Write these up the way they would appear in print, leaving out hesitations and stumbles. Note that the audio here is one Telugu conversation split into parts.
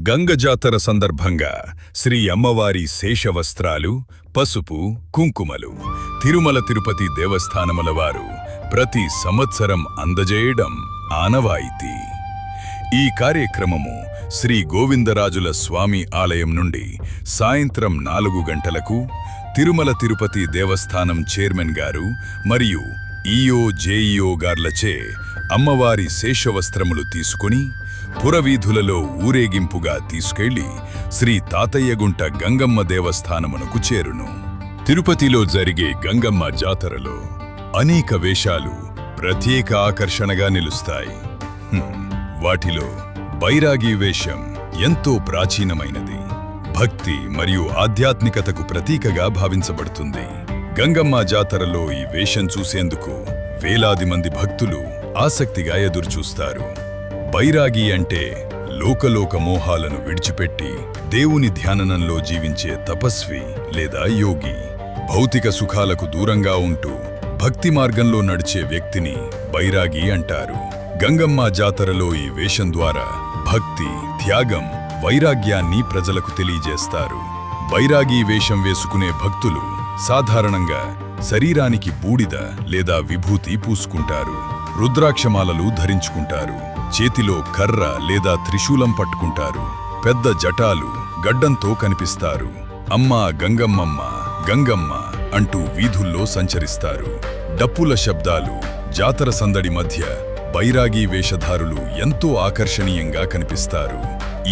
గంగ జాతర సందర్భంగా శ్రీ అమ్మవారి శేషవస్త్రాలు, పసుపు, కుంకుమలు తిరుమల తిరుపతి దేవస్థానముల వారు ప్రతి సంవత్సరం అందజేయడం ఆనవాయితీ. ఈ కార్యక్రమము శ్రీ గోవిందరాజుల స్వామి ఆలయం నుండి సాయంత్రం 4 గంటలకు తిరుమల తిరుపతి దేవస్థానం చైర్మన్ గారు మరియు ఈఓ జేఈఓ గార్లచే అమ్మవారి శేషవస్త్రములు తీసుకుని పురవీధులలో ఊరేగింపుగా తీసుకెళ్లి శ్రీ తాతయ్యగుంట గంగమ్మ దేవస్థానమునకు చేరును. తిరుపతిలో జరిగే గంగమ్మ జాతరలో అనేక వేషాలు ప్రత్యేక ఆకర్షణగా నిలుస్తాయి. వాటిలో బైరాగి వేషం ఎంతో ప్రాచీనమైనది, భక్తి మరియు ఆధ్యాత్మికతకు ప్రతీకగా భావించబడుతుంది. గంగమ్మ జాతరలో ఈ వేషం చూసేందుకు వేలాది మంది భక్తులు ఆసక్తిగా ఎదురుచూస్తారు. బైరాగి అంటే లోకలోక మోహాలను విడిచిపెట్టి దేవుని ధ్యానంలో జీవించే తపస్వి లేదా యోగి. భౌతిక సుఖాలకు దూరంగా ఉంటూ భక్తి మార్గంలో నడిచే వ్యక్తిని బైరాగి అంటారు. గంగమ్మ జాతరలో ఈ వేషం ద్వారా భక్తి, త్యాగం, వైరాగ్యాన్ని ప్రజలకు తెలియజేస్తారు. బైరాగి వేషం వేసుకునే భక్తులు సాధారణంగా శరీరానికి బూడిద లేదా విభూతి పూసుకుంటారు, రుద్రాక్షమాలలు ధరించుకుంటారు, చేతిలో కర్ర లేదా త్రిశూలం పట్టుకుంటారు, పెద్ద జటాలు, గడ్డంతో కనిపిస్తారు. అమ్మా గంగమ్మమ్మ, గంగమ్మ అంటూ వీధుల్లో సంచరిస్తారు. డప్పుల శబ్దాలు, జాతర సందడి మధ్య బైరాగి వేషధారులు ఎంతో ఆకర్షణీయంగా కనిపిస్తారు.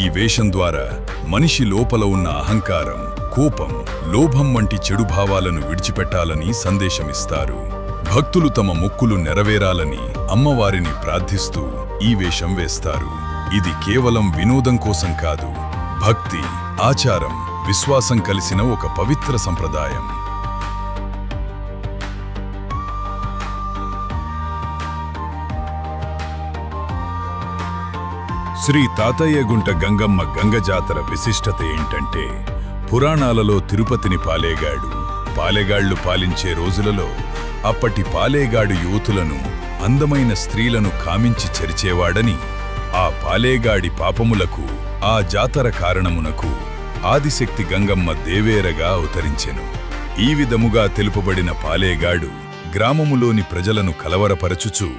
ఈ వేషం ద్వారా మనిషి లోపల ఉన్న అహంకారం, కోపం, లోభం వంటి చెడు భావాలను విడిచిపెట్టాలని సందేశమిస్తారు. భక్తులు తమ మొక్కులు నెరవేరాలని అమ్మవారిని ప్రార్థిస్తూ ఈ వేషం వేస్తారు. ఇది కేవలం వినోదం కోసం కాదు, భక్తి, ఆచారం, విశ్వాసం కలిసిన ఒక పవిత్ర సంప్రదాయం. శ్రీ తాతయ్యగుంట గంగమ్మ గంగ జాతర విశిష్టత ఏంటంటే, పురాణాలలో తిరుపతిని పాలెగాళ్లు పాలించే రోజులలో అప్పటి పాలేగాడు యువతులను, అందమైన స్త్రీలను కామించి చెరిచేవాడని, ఆ పాలేగాడి పాపములకు ఆ జాతర కారణమునకు ఆదిశక్తి గంగమ్మ దేవేరగా అవతరించెను. ఈ విధముగా తెలుపబడిన పాలేగాడు గ్రామములోని ప్రజలను కలవరపరచుచు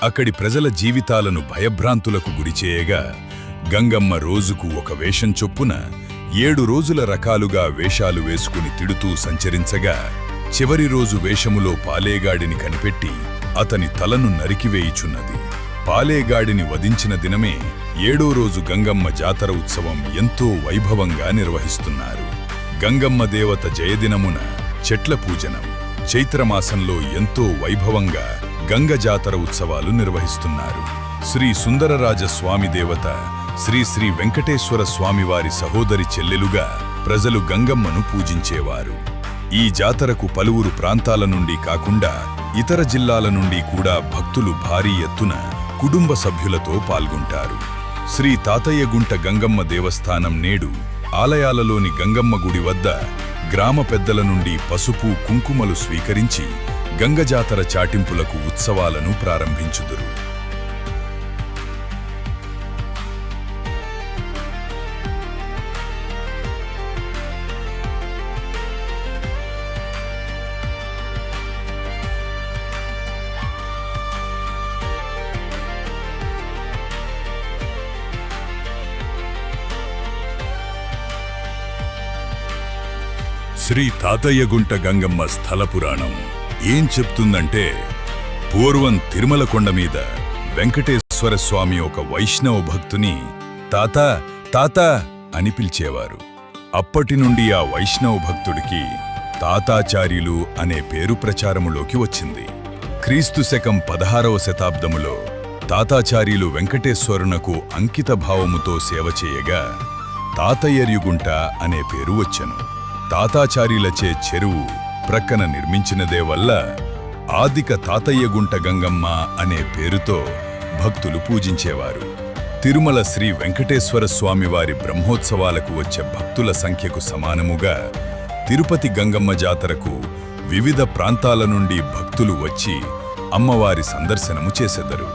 అక్కడి ప్రజల జీవితాలను భయభ్రాంతులకు గురిచేయగా, గంగమ్మ రోజుకు ఒక వేషం చొప్పున 7 రోజుల రకాలుగా వేషాలు వేసుకుని తిడుతూ సంచరించగా, చివరి రోజు వేషములో పాలేగాడిని కనిపెట్టి అతని తలను నరికివేయుచున్నది. పాలేగాడిని వధించిన దినమే 7వ రోజు గంగమ్మ జాతర ఉత్సవం ఎంతో వైభవంగా నిర్వహిస్తున్నారు. గంగమ్మ దేవత జయదినమున చెట్ల పూజనం, చైత్రమాసంలో ఎంతో వైభవంగా గంగ జాతర ఉత్సవాలు నిర్వహిస్తున్నారు. శ్రీ సుందరరాజ స్వామి దేవత శ్రీ శ్రీ వెంకటేశ్వర స్వామివారి సహోదరి చెల్లెలుగా ప్రజలు గంగమ్మను పూజించేవారు. ఈ జాతరకు పలువురు ప్రాంతాల నుండి కాకుండా ఇతర జిల్లాల నుండి కూడా భక్తులు భారీ ఎత్తున కుటుంబ సభ్యులతో పాల్గొంటారు. శ్రీ తాతయ్యగుంట గంగమ్మ దేవస్థానం నేడు ఆలయాలలోని గంగమ్మ గుడి వద్ద గ్రామ పెద్దల నుండి పసుపు, కుంకుమలు స్వీకరించి గంగ జాతర చాటింపులకు ఉత్సవాలను ప్రారంభించుదురు. శ్రీ తాతయ్యగుంట గంగమ్మ స్థల పురాణం ఏం చెప్తుందంటే, పూర్వం తిరుమల కొండ మీద వెంకటేశ్వర స్వామి ఒక వైష్ణవ భక్తుని తాతా తాతా అని పిలిచేవారు. అప్పటి నుండి ఆ వైష్ణవ భక్తుడికి తాతాచార్యులు అనే పేరు ప్రచారములోకి వచ్చింది. క్రీస్తు శకం 16వ శతాబ్దములో తాతాచార్యులు వెంకటేశ్వరునకు అంకిత భావముతో సేవ చేయగా తాతయ్యర్యుగుంట అనే పేరు వచ్చెను. తాతాచార్యులచే చెరువు ప్రక్కన నిర్మించినదే వల్ల ఆదిక తాతయ్యగుంట గంగమ్మ అనే పేరుతో భక్తులు పూజించేవారు. తిరుమల శ్రీ వెంకటేశ్వర స్వామివారి బ్రహ్మోత్సవాలకు వచ్చే భక్తుల సంఖ్యకు సమానముగా తిరుపతి గంగమ్మ జాతరకు వివిధ ప్రాంతాల నుండి భక్తులు వచ్చి అమ్మవారి సందర్శనము చేసెదరు.